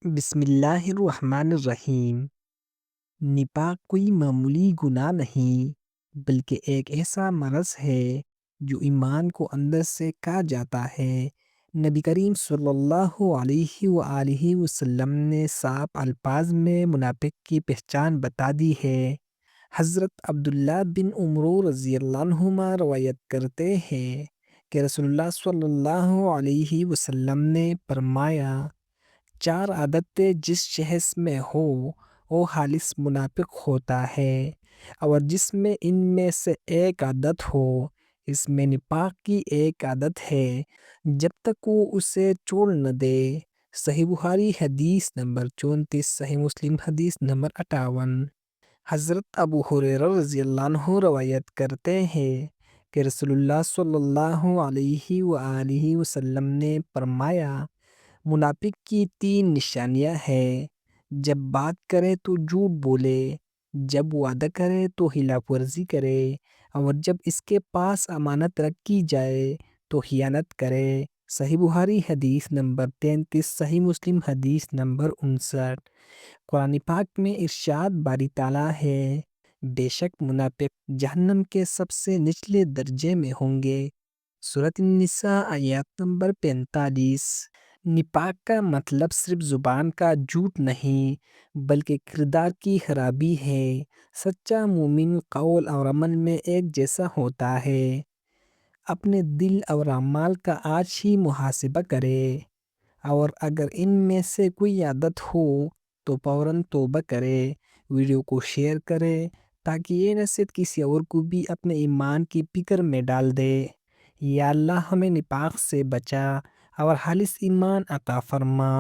بسم اللہ الرحمن الرحیم۔ نفاق کوئی معمولی گناہ نہیں بلکہ ایک ایسا مرض ہے جو ایمان کو اندر سے کھا جاتا ہے۔ نبی کریم صلی اللہ علیہ وآلہ وسلم نے صاف الفاظ میں منافق کی پہچان بتا دی ہے۔ حضرت عبداللہ بن عمر رضی اللہ عنہما روایت کرتے ہیں کہ رسول اللہ صلی اللہ علیہ وسلم نے فرمایا، چار عادتیں جس شخص میں ہو وہ خالص منافق ہوتا ہے، اور جس میں ان میں سے ایک عادت ہو اس میں نفاق کی ایک عادت ہے جب تک وہ اسے چھوڑ نہ دے۔ صحیح بخاری حدیث نمبر 34، صحیح مسلم حدیث نمبر 58۔ حضرت ابو ہریرہ رضی اللہ عنہ روایت کرتے ہیں کہ رسول اللہ صلی اللہ علیہ وآلہ وسلم نے فرمایا، منافق کی تین نشانیاں ہیں: جب بات کرے تو جھوٹ بولے، جب وعدہ کرے تو خلاف ورزی کرے، اور جب اس کے پاس امانت رکھی جائے تو خیانت کرے۔ صحیح بخاری حدیث نمبر 33، صحیح مسلم حدیث نمبر 59۔ قرآن پاک میں ارشاد باری تعالیٰ ہے، بے شک منافق جہنم کے سب سے نچلے درجے میں ہوں گے۔ سورۃ النساء آیات نمبر 45۔ نفاق کا مطلب صرف زبان کا جھوٹ نہیں بلکہ کردار کی خرابی ہے۔ سچا مومن قول اور عمل میں ایک جیسا ہوتا ہے۔ اپنے دل اور اعمال کا آج ہی محاسبہ کرے، اور اگر ان میں سے کوئی عادت ہو تو فوراً توبہ کرے۔ ویڈیو کو شیئر کرے تاکہ یہ نصیحت کسی اور کو بھی اپنے ایمان کی فکر میں ڈال دے۔ یا اللہ ہمیں نفاق سے بچا اور خالص ایمان عطا فرما۔